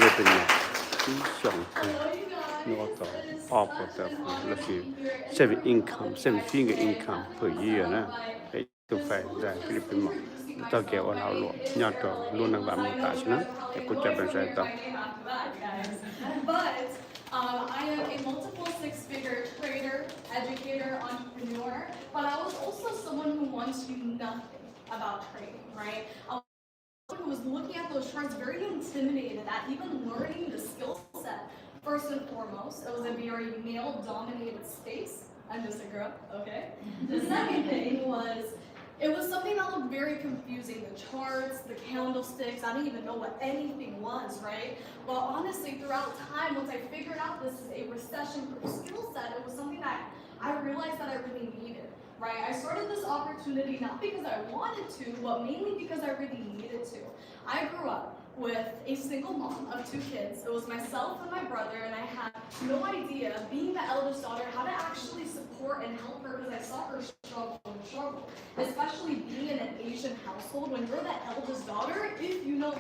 Philippines Xiong no of let's see 7 figure income per year na to phải ra Philippines mà tao kêu ở lao lộ nhát đó luôn đang làm một tài na cô chấp bên sai tao. But I am a multiple six-figure trader, educator, entrepreneur, but I was also someone who once knew nothing about trading, right? I was someone who was looking at those charts very intimidated at even learning the skill set. First and foremost, it was a very male-dominated space. I'm just a girl, okay? The second thing was, it was something that looked very confusing. The charts, the candlesticks, I didn't even know what anything was, right? But honestly, throughout time, once I figured out this is a recession-proof skill set, it was something that I realized that I really needed, right? I started this opportunity not because I wanted to, but mainly because I really needed to. I grew up with a single mom of 2 kids. It was myself and my brother, and I had no idea, being the eldest daughter, how to actually support and help her because I saw her struggle and struggle. Especially being in an Asian household, when you're the eldest daughter, if you know,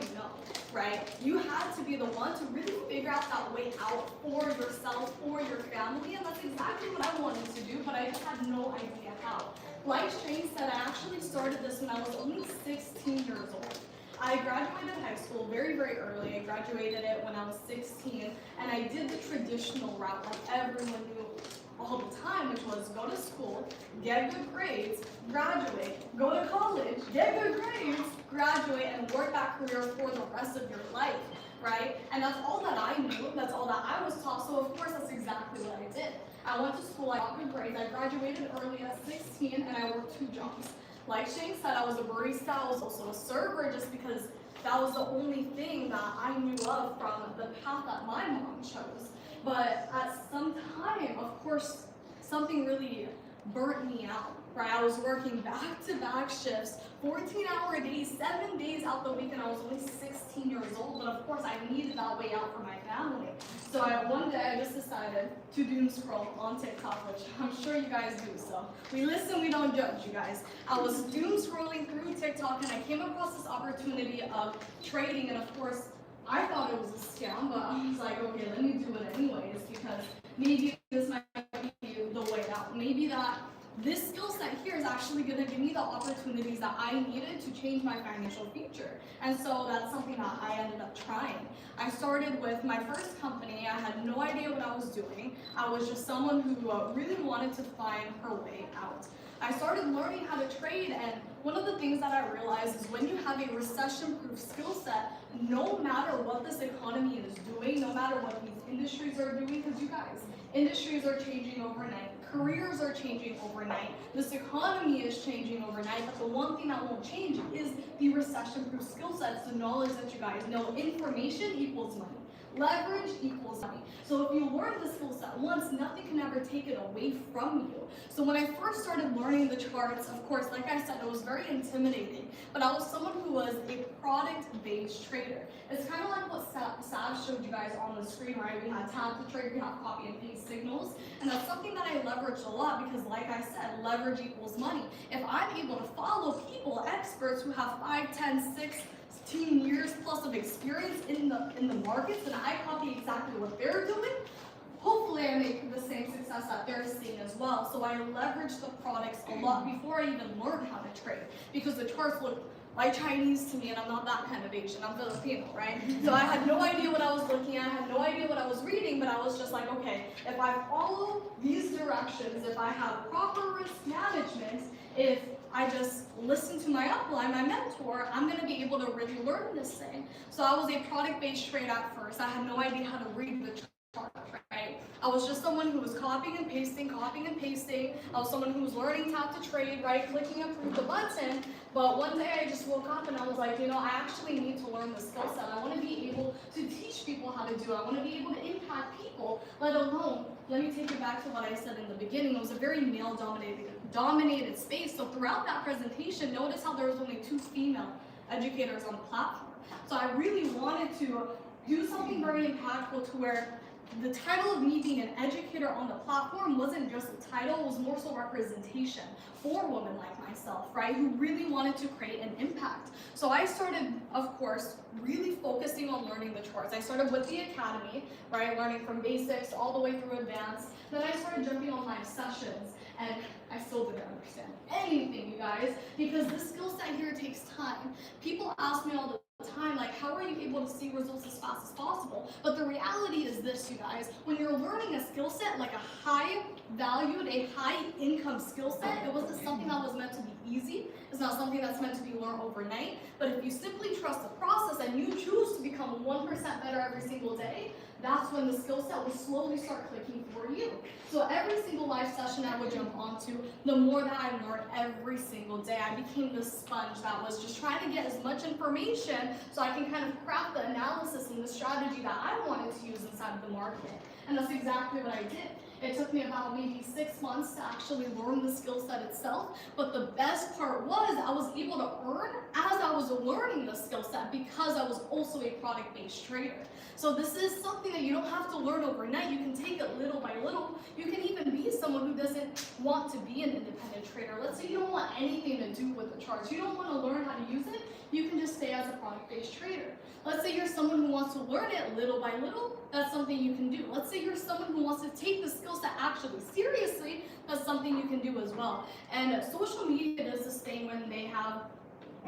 right? You had to be the one to really figure out that way out for yourself, for your family, and that's exactly what I wanted to do, but I just had no idea how. Like Shane said, I actually started this when I was only 16 years old. I graduated high school very, very early. I graduated it when I was 16, and I did the traditional route like everyone knew all the time, which was go to school, get good grades, graduate, go to college, get good grades, graduate, and work that career for the rest of your life, right? And that's all that I knew, that's all that I was taught, so of course that's exactly what I did. I went to school, I got good grades, I graduated early at 16, and I worked 2 jobs. Like Shane said, I was a barista, I was also a server, just because that was the only thing that I knew of from the path that my mom chose. But at some time, of course, something really burnt me out, right? I was working back-to-back shifts, 14-hour days, 7 days out the week, and I was only 16 years old, but of course I needed that way out for my family. So one day I just decided to doom scroll on TikTok, which I'm sure you guys do, so we listen, we don't judge, you guys. I was doom scrolling through TikTok, and I came across this opportunity of trading, and of course, I thought it was a scam, but I was like, okay, let me do it anyways, because maybe this might be the way out. Maybe that this skill set here is actually going to give me the opportunities that I needed to change my financial future. And so that's something that I ended up trying. I started with my first company. I had no idea what I was doing. I was just someone who really wanted to find her way out. I started learning how to trade, and one of the things that I realized is when you have a recession-proof skill set, no matter what this economy is doing, no matter what these industries are doing, because you guys, industries are changing overnight, careers are changing overnight, this economy is changing overnight, but the one thing that won't change is the recession-proof skill sets, the knowledge that you guys know. Information equals money. Leverage equals money. So if you learn the skill set once, nothing can ever take it away from you. So when I first started learning the charts, of course, like I said, it was very intimidating, but I was someone who was a product-based trader. It's kind of like what Sav showed you guys on the screen, right? We had tap to trade, we had copy and paste signals, and that's something that I leveraged a lot because, like I said, leverage equals money. If I'm able to follow people, experts who have 5, 10, 16 years plus of experience in the markets, and I copy exactly what they're doing, hopefully I make the same success that they're seeing as well. So I leveraged the products a lot before I even learned how to trade, because the charts look like Chinese to me, and I'm not that kind of Asian, I'm Filipino, right? So I had no idea what I was looking at, I had no idea what I was reading, but I was just like, okay, if I follow these directions, if I have proper risk management, if I just listen to my upline, my mentor, I'm going to be able to really learn this thing. So I was a product-based trade at first. I had no idea how to read the chart, right? I was just someone who was copying and pasting. I was someone who was learning how to trade, right? Clicking approve the button. But one day I just woke up and I was like, you know, I actually need to learn the skill set. I want to be able to teach people how to do it. I want to be able to impact people, let alone, let me take it back to what I said in the beginning. It was a very male-dominated space. So throughout that presentation, notice how there was only 2 female educators on the platform. So I really wanted to do something very impactful to where the title of me being an educator on the platform wasn't just a title, it was more so representation for women like myself, right, who really wanted to create an impact. So I started, of course, really focusing on learning the charts. I started with the academy, right, learning from basics all the way through advanced. Then I started jumping on live sessions, and I still didn't understand anything, you guys, because this skill set here takes time. People ask me all the time, like, how are you able to see results as fast as possible? But the reality is this, you guys, when you're learning a skill set, like a high valued, a high income skill set, it wasn't something that was meant to be easy. It's not something that's meant to be learned overnight. But if you simply trust the process and you choose to become 1% better every single day, that's when the skill set will slowly start clicking for you. So every single live session I would jump onto, the more that I learned every single day, I became this sponge that was just trying to get as much information so I can kind of craft the analysis and the strategy that I wanted to use inside of the market. And that's exactly what I did. It took me about maybe 6 months to actually learn the skill set itself, but the best part was I was able to earn as I was learning the skill set because I was also a product-based trader. So this is something that you don't have to learn overnight. You can take it little by little. You can even be someone who doesn't want to be an independent trader. Let's say you don't want anything to do with the charts. You don't want to learn how to use it. You can just stay as a product-based trader. Let's say you're someone who wants to learn it little by little. That's something you can do. Let's say you're someone who wants to take the skill set actually seriously. That's something you can do as well. And social media does this thing when they have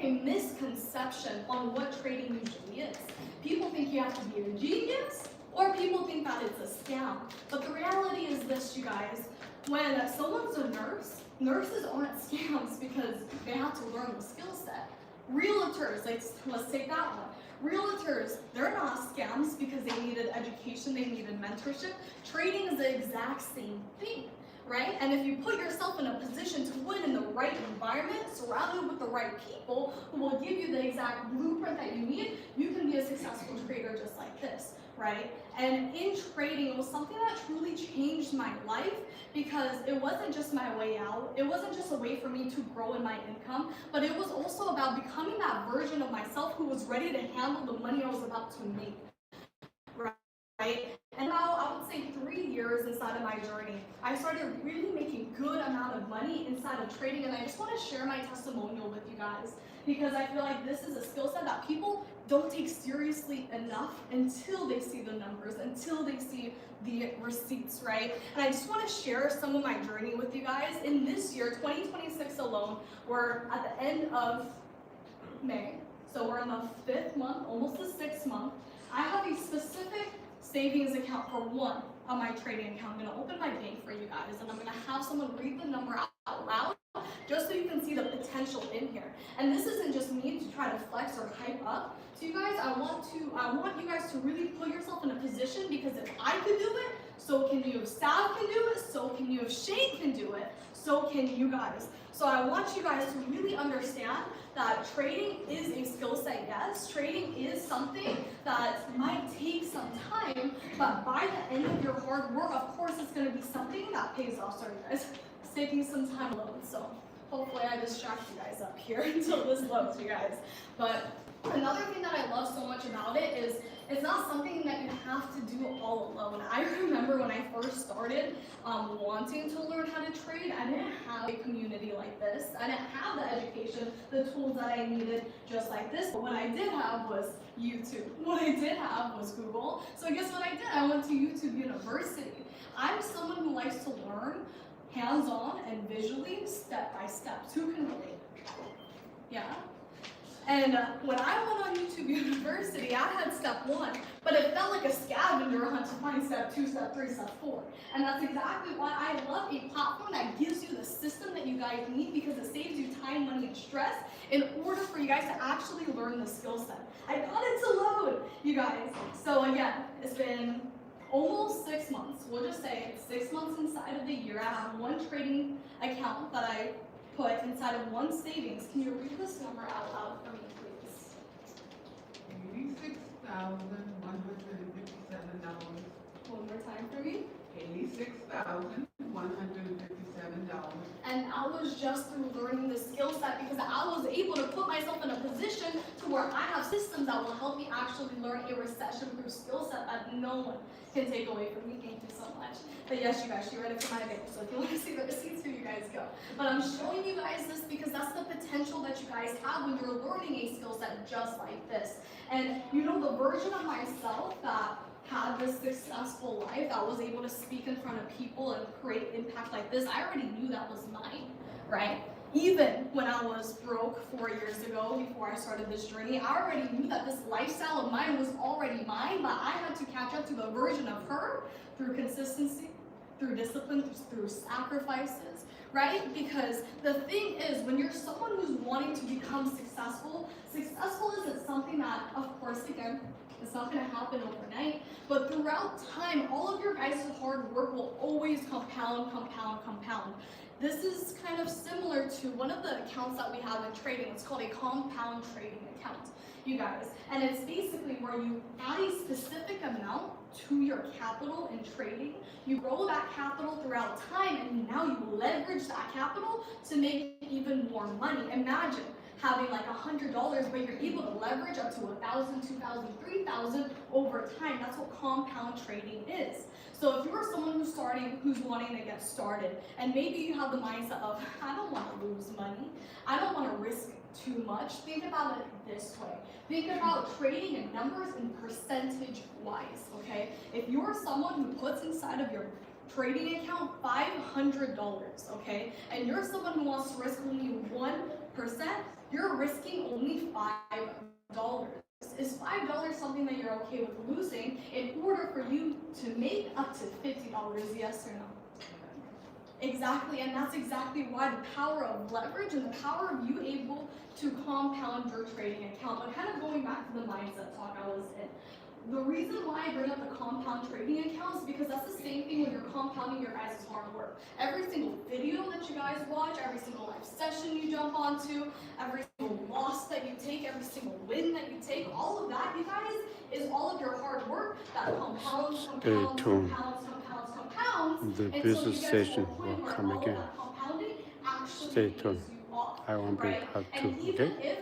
a misconception on what trading usually is. People think you have to be a genius, or people think that it's a scam. But the reality is this, you guys, when someone's a nurse, nurses aren't scams because they have to learn the skill set. Realtors, let's take that one. Realtors, they're not scams because they needed education, they needed mentorship. Trading is the exact same thing, right? And if you put yourself in a position to win in the right environment, surrounded with the right people who will give you the exact blueprint that you need, you can be a successful trader just like this, right? And in trading, it was something that truly changed my life because it wasn't just my way out. It wasn't just a way for me to grow in my income, but it was also about becoming that version of myself who was ready to handle the money I was about to make, right? And about, I would say, 3 years inside of my journey, I started really making good amount of money inside of trading, and I just want to share my testimonial with you guys because I feel like this is a skill set that people don't take seriously enough until they see the numbers, until they see the receipts, right? And I just want to share some of my journey with you guys. In this year, 2026 alone, we're at the end of May, so we're in the 5th month, almost the 6th month. I have a specific savings account for one of my trading account. I'm going to open my bank for you guys, and I'm going to have someone read the number out loud just so you can see the potential in here. And this isn't just me to try to flex or hype up. So you guys, I want you guys to really put yourself in a position because if I could do it, so can you. If Sav can do it, so can you. If Shane can do it, so can you guys. So I want you guys to really understand that trading is a skill set, yes. Trading is something that might take some time, but by the end of your hard work, of course, it's going to be something that pays off. Sorry, guys. It's taking some time alone, so hopefully I distract you guys up here until this loads, you guys. But another thing that I love so much about it is it's not something that you have to do all alone. I remember when I first started wanting to learn how to trade, I didn't have a community like this. I didn't have the education, the tools that I needed just like this. But what I did have was YouTube. What I did have was Google. So guess what I did? I went to YouTube University. I'm someone who likes to learn hands-on and visually, step by step. Who can relate? Yeah? And when I went on YouTube University, I had step 1, but it felt like a scavenger hunt to find step 2, step 3, step 4. And that's exactly why I love a platform that gives you the system that you guys need because it saves you time, money, and stress in order for you guys to actually learn the skill set. I got it to load, you guys. So again, it's been almost 6 months. We'll just say 6 months inside of the year. I have one trading account that I put inside of one savings. Can you read this number out loud for me, please? $86,157. One more time for me. $86,157. And I was just through learning the skill set because I was able to put myself in a position to where I have systems that will help me actually learn a recession-proof skill set that that no one can take away from me. Thank you so much. But yes, you guys, she read it for my video. So if you want to see the receipts, here you guys go. But I'm showing you guys this because that's the potential that you guys have when you're learning a skill set just like this. And you know, the version of myself that had this successful life, that was able to speak in front of people and create impact like this, I already knew that was mine, right? Even when I was broke 4 years ago, before I started this journey, I already knew that this lifestyle of mine was already mine, but I had to catch up to the version of her through consistency, through discipline, through sacrifices, right? Because the thing is, when you're someone who's wanting to become successful, successful isn't something that, of course, again, it's not going to happen overnight, but throughout time, all of your guys' hard work will always compound. This is kind of similar to one of the accounts that we have in trading. It's called a compound trading account, you guys. And it's basically where you add a specific amount to your capital in trading. You grow that capital throughout time, and now you leverage that capital to make even more money. Imagine having like $100, but you're able to leverage up to 1,000, 2,000, 3,000 over time. That's what compound trading is. So if you're someone who's wanting to get started, and maybe you have the mindset of, I don't want to lose money, I don't want to risk too much, think about it this way. Think about trading in numbers and percentage wise, okay? If you're someone who puts inside of your trading account $500, okay, and you're someone who wants to risk only 1%, you're risking only $5. Is $5 something that you're okay with losing in order for you to make up to $50, yes or no? Exactly, and that's exactly why the power of leverage and the power of you able to compound your trading account. But kind of going back to the mindset talk I was in, the reason why I bring up the compound trading accounts is because that's the same thing when you're compounding your guys' hard work. Every single video that you guys watch, every single live session you jump onto, every single loss that you take, every single win that you take, all of that, you guys, is all of your hard work that compounds. The business session will come again. Stay tuned. I want to be part 2, okay?